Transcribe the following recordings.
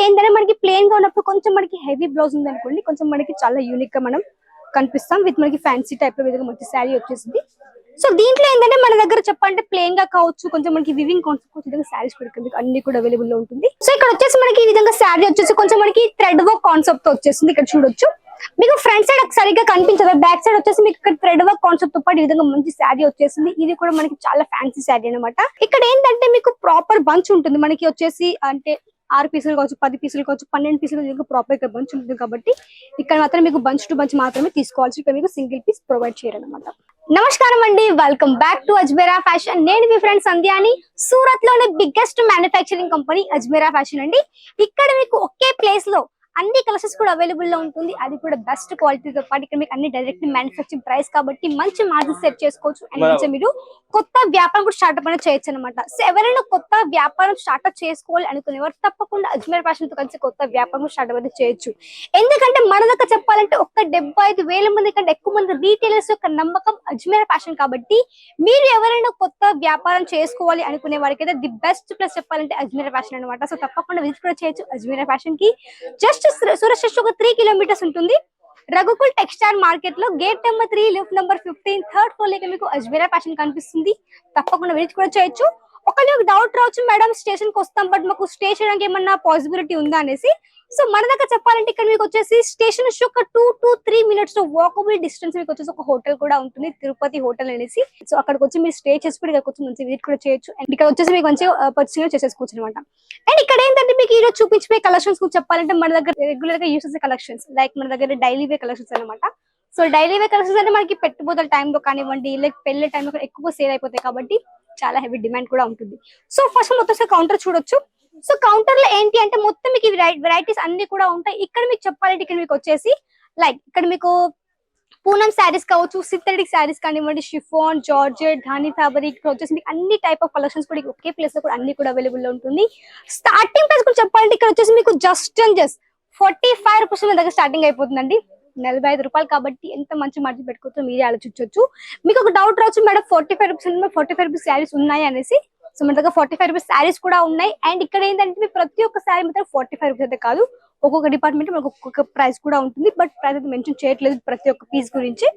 ఏంటంటే మనకి ప్లెయిన్ గా ఉన్నప్పుడు కొంచెం మనకి హెవీ బ్లౌజ్ ఉంది అనుకోండి, కొంచెం మనకి చాలా యూనిక్ గా మనం కనిపిస్తాం. విత్ మనకి ఫ్యాన్సీ టైప్ లో విధంగా మంచి శారీ వచ్చేసింది. సో దీంట్లో ఏంటంటే మన దగ్గర చెప్పాలంటే ప్లెయిన్ గా కావచ్చు, కొంచెం మనకి వివింగ్ కాన్సెప్ట్ విధంగా శారీస్ కూడా మీకు అన్ని కూడా అవైలబుల్ లో ఉంటుంది. సో ఇక్కడ వచ్చేసి మనకి ఈ విధంగా శారీ వచ్చేసి కొంచెం మనకి థ్రెడ్ వర్క్ కాన్సెప్ట్ తో వచ్చేసింది. ఇక్కడ చూడొచ్చు మీకు ఫ్రంట్ సైడ్ సరిగ్గా కనిపించదు, బ్యాక్ సైడ్ వచ్చేసి మీకు ఇక్కడ థ్రెడ్ వర్క్ కాన్సెప్ట్ తో పాటు ఈ విధంగా మంచి శారీ వచ్చేసింది. ఇది కూడా మనకి చాలా ఫ్యాన్సీ శారీ అనమాట. ఇక్కడ ఏంటంటే మీకు ప్రాపర్ బంచ్ ఉంటుంది, మనకి వచ్చేసి అంటే 6 పీసులు కావచ్చు, 10 పీసులు కావచ్చు, 12 పీసులు ప్రాపర్ ఇక్కడ బంచ్ ఉంటుంది. కాబట్టి ఇక్కడ మాత్రం మీకు బంచ్ టు బంచ్ మాత్రమే తీసుకోవాల్సి, ఇక్కడ మీకు సింగిల్ పీస్ ప్రొవైడ్ చేయరనమాట. నమస్కారం అండి, welcome back to Ajmeera fashion. నేను మీ ఫ్రెండ్ సంధ్యాని. సూరత్ లోనే biggest manufacturing company Ajmeera fashion అండి. ఇక్కడ మీకు ఒకే ప్లేస్ లో అన్ని కలెక్షన్స్ కూడా అవైలబుల్ లో ఉంటుంది, అది కూడా బెస్ట్ క్వాలిటీతో పాటు. ఇక్కడ మీకు అన్ని డైరెక్ట్ మ్యానుఫ్యాక్చరింగ్ ప్రైస్ కాబట్టి మంచి మార్జిన్ సెట్ చేసుకోవచ్చు. అండ్ మంచిగా మీరు కొత్త వ్యాపారం కూడా స్టార్ట్అప్ అనేది చేయొచ్చు అనమాట. సో ఎవరైనా కొత్త వ్యాపారం స్టార్ట్అప్ చేసుకోవాలి అనుకునేవారు తప్పకుండా అజ్మీరా ఫ్యాషన్ తో కలిసి కొత్త వ్యాపారం స్టార్ట్అప్ అనేది చేయొచ్చు. ఎందుకంటే మన దగ్గర చెప్పాలంటే 75,000 మంది కంటే ఎక్కువ మంది రీటైలర్స్ యొక్క నమ్మకం అజ్మీరా ఫ్యాషన్. కాబట్టి మీరు ఎవరైనా కొత్త వ్యాపారం చేసుకోవాలి అనుకునే వారికి అయితే ది బెస్ట్ ప్లేస్ చెప్పాలంటే అజ్మీరా ఫ్యాషన్ అనమాట. సో తప్పకుండా విజిట్ కూడా చేయొచ్చు అజ్మీరా ఫ్యాషన్ కి. జస్ట్ సూరత్ స్టేషన్ ఒక 3 కిలోమీటర్స్ ఉంటుంది. రఘుకుల్ టెక్స్టైల్ మార్కెట్ లో gate number 3 lift number 15 third floor లో మీకు అజ్మీరా ఫ్యాషన్ కనిపిస్తుంది. తప్పకుండా విజిట్ కూడా చేయొచ్చు. ఒకవేళ డౌట్ రావచ్చు, మేడం స్టేషన్ కి వస్తాం బట్ మాకు స్టే చేయడానికి ఏమన్నా పాసిబిలిటీ ఉందా అనేసి. సో మన దగ్గర చెప్పాలంటే ఇక్కడ మీకు వచ్చేసి స్టేషన్ ఒక 2 to 3 మినిట్స్ వాకబుల్ డిస్టెన్స్ మీకు వచ్చేసి ఒక హోటల్ కూడా ఉంటుంది, తిరుపతి హోటల్ అనేసి. సో అక్కడికి వచ్చి మీరు స్టే చేసుకుని ఇక్కడికి వచ్చి మంచి విజిట్ కూడా చేయొచ్చు. అండ్ ఇక్కడ వచ్చేసి మీకు మంచిగా పర్చేస్ చేసేసుకోవచ్చు అనమాట. అండ్ ఇక్కడ ఏంటంటే మీకు ఈ రోజు చూపించే కలెక్షన్స్ చెప్పాలంటే మన దగ్గర రెగ్యులర్ గా యూస్ చేసే కలెక్షన్స్, లైక్ మన దగ్గర డైలీ వేర్ కలెక్షన్స్ అనమాట. సో డైలీ వేర్ కలెక్షన్స్ అంటే మనకి పెట్టుబడుల టైంలో కానివ్వండి, లైక్ పెళ్లి టైంలో ఎక్కువ సేల్ అయిపోతాయి కాబట్టి చాలా హెవీ డిమాండ్ కూడా ఉంటుంది. సో ఫస్ట్ మొత్తం కౌంటర్ చూడొచ్చు. సో కౌంటర్ లో ఏంటి అంటే మొత్తం మీకు వెరైటీస్ అన్ని కూడా ఉంటాయి. ఇక్కడ మీకు చెప్పాలంటే ఇక్కడ మీకు వచ్చేసి లైక్ ఇక్కడ మీకు పూనం శారీస్ కావచ్చు, సింథటిక్ శారీస్ కానివ్వండి, షిఫాన్, జార్జెట్, ధాని ఫ్యాబ్రిక్ వచ్చేసి మీకు అన్ని టైప్ ఆఫ్ కలెక్షన్స్ కూడా ఒకే ప్లేస్ లో కూడా అన్ని కూడా అవైలబుల్ లో ఉంటుంది. స్టార్టింగ్ ప్రైస్ కూడా చెప్పాలంటే ఇక్కడ వచ్చేసి మీకు జస్ట్ 45 రూపీస్ దగ్గర స్టార్టింగ్ అయిపోతుందండి. 45 రూపాయలు కాబట్టి ఎంత మంచి మార్జిన్ పెట్టుకోవచ్చు మీరే ఆలోచించవచ్చు. మీకు ఒక డౌట్ రావచ్చు, మేడం 45 రూపీస్ 45 రూపీస్ శారీస్ ఉన్నాయి అనేసి. సో మన దగ్గర 45 రూపీస్ శారీస్ కూడా ఉన్నాయి. అండ్ ఇక్కడ ఏంటంటే ప్రతి ఒక్క శారీ మాత్రం 45 రూపీస్ అయితే కాదు, ఒక్కొక్క డిపార్ట్మెంట్ మనకు ఒక్కొక్క ప్రైస్ కూడా ఉంటుంది. బట్ ప్రైస్ అయితే మెన్షన్ చేయట్లేదు ప్రతి ఒక్క పీస్ గురించి.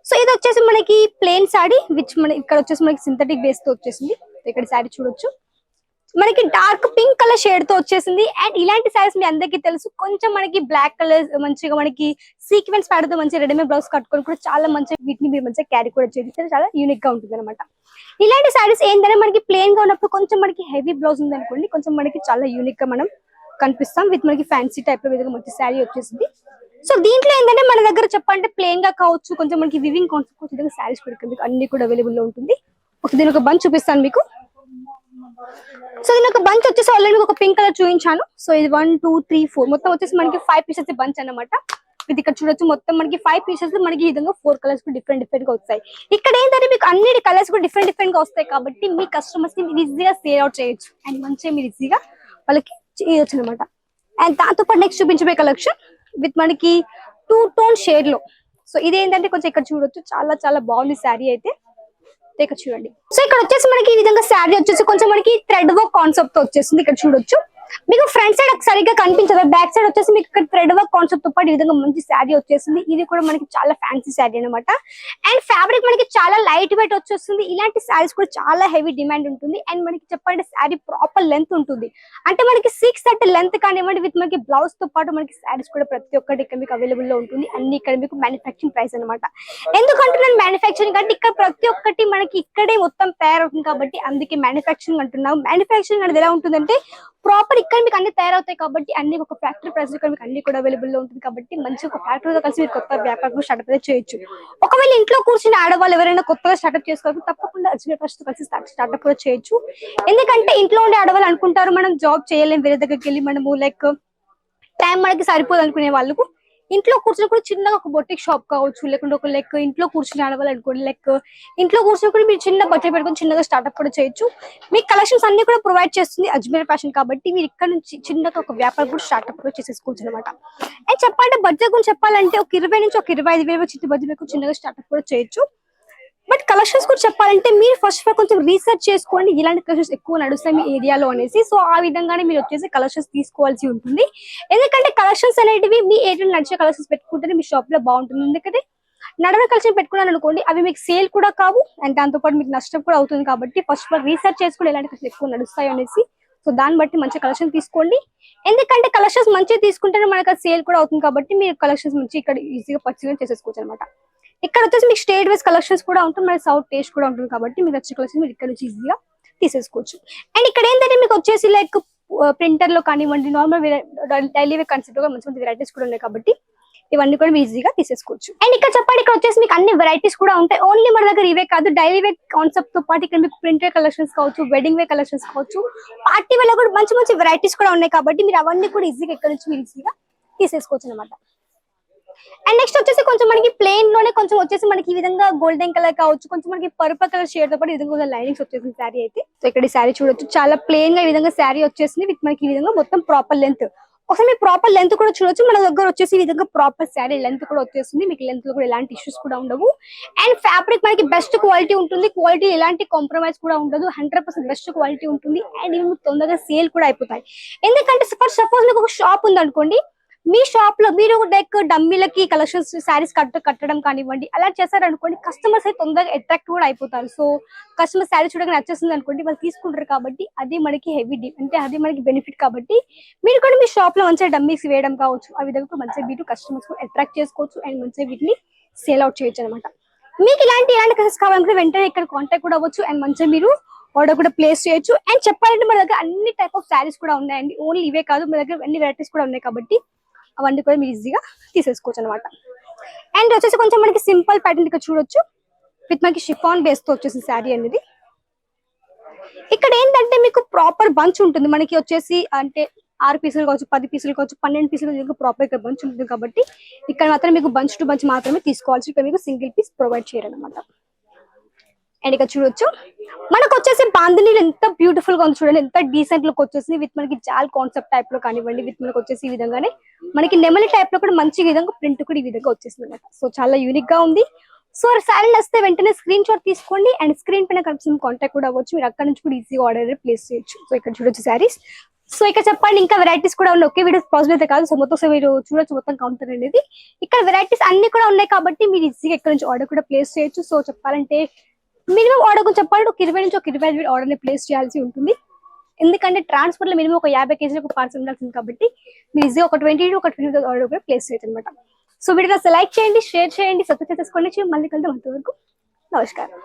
సో ఇది వచ్చేసి మనకి ప్లెయిన్ శారీ విచ్ మన ఇక్కడ వచ్చేసి మనకి సింథటిక్ బేస్ తో వచ్చేసింది. ఇక్కడ శారీ చూడొచ్చు, మనకి డార్క్ పింక్ కలర్ షేడ్ తో వచ్చేసింది. అండ్ ఇలాంటి శారీస్ మీ అందరికీ తెలుసు, కొంచెం మనకి బ్లాక్ కలర్ మంచిగా మనకి సీక్వెన్స్ ప్యాడ్ తో మంచి రెడీమేడ్ బ్లౌజ్ కట్టుకొని కూడా చాలా మంచిగా వీటిని మీరు మంచిగా క్యారీ కూడా చేస్తే చాలా యూనిక్ గా ఉంటుంది అనమాట. ఇలాంటి శారీస్ ఏంటంటే మనకి ప్లెయిన్ గా ఉన్నప్పుడు కొంచెం మనకి హెవీ బ్లౌజ్ ఉంది అనుకోండి, కొంచెం మనకి చాలా యూనిక్ గా మనం కనిపిస్తాం. విత్ మనకి ఫ్యాన్సీ టైప్ లో విధంగా మంచి శారీ వచ్చేసింది. సో దీంట్లో ఏంటంటే మన దగ్గర చెప్పాలంటే ప్లెయిన్ గా కావచ్చు, కొంచెం మనకి వివింగ్ కాన్సెప్ట్ విధంగా శారీస్ కూడా మీకు అన్ని కూడా అవైలబుల్ లో ఉంటుంది. దీని ఒక బంచ్ చూపిస్తాను మీకు. సో దీని ఒక బంచ్ వచ్చేసి ఆల్రెడీ ఒక పింక్ కలర్ చూపించాను. సో ఇది 1 2 3 4 మొత్తం వచ్చేసి మనకి 5 పీసెస్ బంచ్ అనమాట. ఇది ఇక్కడ చూడొచ్చు, మొత్తం మనకి 5 పీసెస్ మనకి ఈ విధంగా 4 కలర్స్ డిఫరెంట్ గా వస్తాయి. ఇక్కడ ఏంటంటే మీకు అన్ని కలర్స్ కూడా డిఫరెంట్ గా వస్తాయి కాబట్టి మీ కస్టమర్స్ కి మీరు ఈజీగా సేల్ అవుట్ చేయొచ్చు. అండ్ మంచిగా మీరు ఈజీగా వాళ్ళకి చేయొచ్చు అనమాట. అండ్ దాంతో పాటు నెక్స్ట్ చూపించబోయే కలెక్షన్ విత్ మనకి 2 టోన్ షేడ్ లో. సో ఇది ఏంటంటే కొంచెం ఇక్కడ చూడొచ్చు, చాలా చాలా బాగుంది శారీ అయితే. ఇక్కడ చూడండి. సో ఇక్కడ వచ్చేసి మనకి ఈ విధంగా శారీ వచ్చేసి కొంచెం మనకి థ్రెడ్ వర్క్ కాన్సెప్ట్ తో వచ్చేసింది. ఇక్కడ చూడొచ్చు మీకు ఫ్రంట్ సైడ్ సరిగ్గా కనిపించదు, బ్యాక్ సైడ్ వచ్చేసి మీకు ఇక్కడ థ్రెడ్ వర్క్ కాన్సెప్ట్ తో పాటు ఈ విధంగా మంచి శారీ వచ్చేసింది. ఇది కూడా మనకి చాలా ఫ్యాన్సీ శారీ అనమాట. అండ్ ఫ్యాబ్రిక్ మనకి చాలా లైట్ వెయిట్ వచ్చేస్తుంది. ఇలాంటి శారీస్ కూడా చాలా హెవీ డిమాండ్ ఉంటుంది. అండ్ మనకి చెప్పాలంటే శారీ ప్రాపర్ లెంత్ ఉంటుంది, అంటే మనకి 6 లెంత్ కానివ్వండి. విత్ మనకి బ్లౌజ్ తో పాటు మనకి శారీస్ కూడా ప్రతి ఒక్కటి ఇక్కడ మీకు అవైలబుల్ లో ఉంటుంది. అన్ని ఇక్కడ మీకు మ్యానుఫ్యాక్చరింగ్ ప్రైస్ అనమాట. ఎందుకంటే నేను మ్యానుఫ్యాక్చరింగ్ అంటే ఇక్కడ ప్రతి ఒక్కటి మనకి ఇక్కడే మొత్తం తయారవుతుంది కాబట్టి అందుకే మ్యానుఫ్యాక్చరింగ్ అంటున్నాం. మ్యానుఫ్యాక్చరింగ్ అనేది ఎలా ఉంటుందంటే ప్రాపర్ ఇక్కడ మీకు అన్ని తయారవుతాయి కాబట్టి అన్ని ఒక ఫ్యాక్టరీ ప్రైస్ ఇక్కడ మీకు అన్ని కూడా అవైలబుల్ లో ఉంటుంది. కాబట్టి మంచి ఒక ఫ్యాక్టరీతో కలిసి మీరు కొత్త వ్యాపారం స్టార్ట్అప్ చేయొచ్చు. ఒకవేళ ఇంట్లో కూర్చుని ఆడవాళ్ళు ఎవరైనా కొత్తగా స్టార్ట్అప్ చేసుకోవాలి తప్పకుండా అజ్మీరా ఫ్యాషన్ తో కలిసి స్టార్ట్అప్ కూడా చేయొచ్చు. ఎందుకంటే ఇంట్లో ఉండే ఆడవాళ్ళు అనుకుంటారు మనం జాబ్ చేయలేం, వేరే దగ్గరికి వెళ్ళి మనము లైక్ టైం మనకి సరిపోదు అనుకునే వాళ్ళకు ఇంట్లో కూర్చుని కూడా చిన్నగా ఒక బొటిక్ షాప్ కావచ్చు, లేకుంటే ఒక లైక్ ఇంట్లో కూర్చుని ఆడవాలి అనుకోండి, లైక్ ఇంట్లో కూర్చుని కూడా మీరు చిన్న బడ్జెట్ పెట్టుకుని చిన్నగా స్టార్ట్అప్ కూడా చేయొచ్చు. మీకు కలెక్షన్స్ అన్ని కూడా ప్రొవైడ్ చేస్తుంది అజ్మీరా ఫ్యాషన్ కాబట్టి మీరు ఇక్కడ నుంచి చిన్నగా ఒక వ్యాపారం కూడా స్టార్ట్అప్ కూడా చేసేసుకోవచ్చు అనమాట. అండ్ చెప్పాలంటే బడ్జెట్ గురించి చెప్పాలంటే ఒక 20 నుంచి ఒక 25,000 చిన్న బడ్జెట్ పెట్టుకుని చిన్నగా స్టార్ట్అప్ కూడా చేయొచ్చు. బట్ కలెక్షన్స్ కూడా చెప్పాలంటే మీరు ఫస్ట్ ఆఫ్ ఆల్ కొంచెం రీసెర్చ్ చేసుకోండి ఇలాంటి కలెక్షన్స్ ఎక్కువ నడుస్తాయి మీ ఏరియాలో అనేసి. సో ఆ విధంగానే మీరు వచ్చేసి కలెక్షన్స్ తీసుకోవాల్సి ఉంటుంది. ఎందుకంటే కలెక్షన్స్ అనేటివి మీ ఏరియాలో నడిచే కలెక్షన్స్ పెట్టుకుంటేనే మీ షాప్ లో బాగుంటుంది. ఎందుకంటే నడవ కలెక్షన్ పెట్టుకున్నాను అనుకోండి అవి మీకు సేల్ కూడా కావు అండ్ దాంతో పాటు మీకు నష్టం కూడా అవుతుంది. కాబట్టి ఫస్ట్ ఆఫ్ ఆల్ రీసెర్చ్ చేసుకుని ఎలాంటి కలెక్షన్ ఎక్కువ నడుస్తాయి అనేసి. సో దాన్ని బట్టి మంచి కలెక్షన్ తీసుకోండి. ఎందుకంటే కలెక్షన్స్ మంచిగా తీసుకుంటేనే మనకు సేల్ కూడా అవుతుంది. కాబట్టి మీరు కలెక్షన్స్ మంచి ఇక్కడ ఈజీగా పర్చేస్ చేసేసుకోవచ్చు అనమాట. ఇక్కడ వచ్చేసి మీకు స్టేట్ వైజ్ కలెక్షన్స్ కూడా ఉంటుంది, మన సౌత్ టేస్ట్ కూడా ఉంటుంది. కాబట్టి మీకు వచ్చే కలెక్షన్ మీరు ఇక్కడ నుంచి ఈజీగా తీసేసుకోవచ్చు. అండ్ ఇక్కడ ఏంటంటే మీకు వచ్చేసి లైక్ ప్రింటర్ లో కానివ్వండి నార్మల్ డైలీ వేర్ కాన్సెప్ట్ లో మంచి మంచి వెరైటీస్ కూడా ఉన్నాయి. కాబట్టి ఇవన్నీ కూడా ఈజీగా తీసేసుకోవచ్చు. అండ్ ఇక్కడ చెప్పండి ఇక్కడ వచ్చేసి మీకు అన్ని వెరైటీస్ కూడా ఉంటాయి. ఓన్లీ మన దగ్గర ఇవే కాదు, డైలీ వేర్ కాన్సెప్ట్ తో పాటు ఇక్కడ మీకు ప్రింటెడ్ కలెక్షన్స్ కావచ్చు, వెడ్డింగ్ వేర్ కలెక్షన్స్ కావచ్చు, పార్టీ వేర్ కూడా మంచి మంచి వెరైటీస్ కూడా ఉన్నాయి. కాబట్టి మీరు అవన్నీ కూడా ఈజీగా ఇక్కడ నుంచి మీరు ఈజీగా తీసేసుకోవచ్చు అనమాట. అండ్ నెక్స్ట్ వచ్చేసి కొంచెం మనకి ప్లెయిన్ లోనే కొంచెం వచ్చేసి మనకి ఈ విధంగా గోల్డెన్ కలర్ కావచ్చు, కొంచెం మనకి పర్పుల్ కలర్ షేడ్ తో పాటు ఈ విధంగా లైనింగ్స్ వచ్చేసింది శారీ అయితే. సో ఇక్కడ ఈ శారీ చూడొచ్చు, చాలా ప్లెయిన్ గా ఈ విధంగా శారీ వచ్చేసింది విత్ మనకి ఈ విధంగా మొత్తం ప్రాపర్ లెంత్. ఒకసారి మీ ప్రాపర్ లెంత్ కూడా చూడొచ్చు. మన దగ్గర వచ్చేసి ఈ విధంగా ప్రాపర్ శారీ లెంత్ కూడా వచ్చేస్తుంది. మీకు లెంత్ లో కూడా ఎలాంటి ఇష్యూస్ కూడా ఉండవు. అండ్ ఫ్యాబ్రిక్ మనకి బెస్ట్ క్వాలిటీ ఉంటుంది. క్వాలిటీ ఎలాంటి కాంప్రమైజ్ కూడా ఉండదు. 100% బెస్ట్ క్వాలిటీ ఉంటుంది. అండ్ ఇవి మీకు తొందరగా సేల్ కూడా అయిపోతాయి. ఎందుకంటే సపోజ్ మీకు ఒక షాప్ ఉంది అనుకోండి, మీ షాప్ లో మీరు లైక్ డమ్మీలకి కలెక్షన్స్ శారీస్ కట్టడం కానివ్వండి అలా చేశారనుకోండి, కస్టమర్స్ అయితే తొందరగా అట్రాక్ట్ కూడా అయిపోతారు. సో కస్టమర్ శారీ చూడగా నచ్చేస్తుంది అనుకోండి, వాళ్ళు తీసుకుంటారు. కాబట్టి అది మనకి హెవీ అంటే అది మనకి బెనిఫిట్. కాబట్టి మీరు కూడా మీ షాప్ లో మంచిగా డమ్మీస్ వేయడం కావచ్చు, ఆ విధంగా మంచిగా వీటి కస్టమర్స్ కూడా అట్రాక్ట్ చేసుకోవచ్చు అండ్ మంచిగా వీటిని సేల్ అవుట్ చేయొచ్చు అనమాట. మీకు ఇలాంటి కలెక్షన్స్ కావాలంటే వెంటనే ఇక్కడ కాంటాక్ట్ కూడా అవ్వచ్చు అండ్ మంచిగా మీరు ఆర్డర్ కూడా ప్లేస్ చేయొచ్చు. అండ్ చెప్పాలంటే మన దగ్గర అన్ని టైప్ ఆఫ్ శారీస్ కూడా ఉన్నాయండి. ఓన్లీ ఇవే కాదు, మన దగ్గర అన్ని వెరైటీస్ కూడా ఉన్నాయి. కాబట్టి అవన్నీ కూడా మీరు ఈజీగా తీసేసుకోవచ్చు అనమాట. అండ్ వచ్చేసి కొంచెం మనకి సింపుల్ ప్యాటర్న్ ఇక్కడ చూడొచ్చు విత్ మనకి షిఫాన్ బేస్ తో వచ్చేసి శారీ అనేది. ఇక్కడ ఏంటంటే మీకు ప్రాపర్ బంచ్ ఉంటుంది. మనకి వచ్చేసి అంటే 6 పీసులు కావచ్చు, 10 పీసులు కావచ్చు, 12 పీసులు ప్రాపర్ ఇక్కడ బంచ్ ఉంటుంది. కాబట్టి ఇక్కడ మాత్రం మీకు బంచ్ టు బంచ్ మాత్రమే తీసుకోవాల్సి, ఇక్కడ మీకు సింగిల్ పీస్ ప్రొవైడ్ చేయాలన్నమాట. అండ్ ఇక్కడ చూడొచ్చు మనకు వచ్చేసి బాంధనీలు ఎంత బ్యూటిఫుల్ గా ఉంది చూడండి, ఎంత డీసెంట్ లుక్ వచ్చేసి విత్ మనకి జాల్ కాన్సెప్ట్ టైప్ లో కానివ్వండి, విత్ మనకి వచ్చేసి ఈ విధంగానే మనకి నెమలి టైప్ లో కూడా మంచి విధంగా ప్రింట్ కూడా ఈ విధంగా వచ్చేసింది అనమాట. సో చాలా యూనిక్ గా ఉంది. సో శారీ వస్తే వెంటనే స్క్రీన్ షాట్ తీసుకోండి అండ్ స్క్రీన్ పైన కనిపిస్తున్న కాంటాక్ట్ కూడా అవ్వచ్చు. మీరు అక్కడ నుంచి కూడా ఈజీగా ఆర్డర్ ప్లేస్ చేయొచ్చు. సో ఇక్కడ చూడొచ్చు శారీస్. సో ఇక్కడ చెప్పండి ఇంకా వెరైటీస్ కూడా ఉన్నాయి. ఒకే వీడియో పాసిబుల్ అయితే కాదు. సో మొత్తం మీరు చూడొచ్చు మొత్తం కౌంటర్ అనేది. ఇక్కడ వెరైటీస్ అన్ని కూడా ఉన్నాయి. కాబట్టి మీరు ఈజీగా ఇక్కడ నుంచి ఆర్డర్ కూడా ప్లేస్ చేయొచ్చు. సో చెప్పాలంటే మినిమం ఆర్డర్ గురించి చెప్పాలంటే ఒక 20 నుంచి ఒక 25 ఆర్డర్ ని ప్లేస్ చేయాల్సి ఉంటుంది. ఎందుకంటే ట్రాన్స్పోర్ట్ లో మినిమం ఒక 50 కేజీలకు పార్సల్ ఉండాల్సింది. కాబట్టి మీరు ఈజీగా ఒక 20 to 25 ఆర్డర్ కూడా ప్లేస్ చేయొచ్చు అనమాట. సో వీడియో లైక్ చేయండి, షేర్ చేయండి, సబ్స్క్రైబ్ చేసుకోండి. మళ్ళీ కలుద్దాం. అంతవరకు నమస్కారం.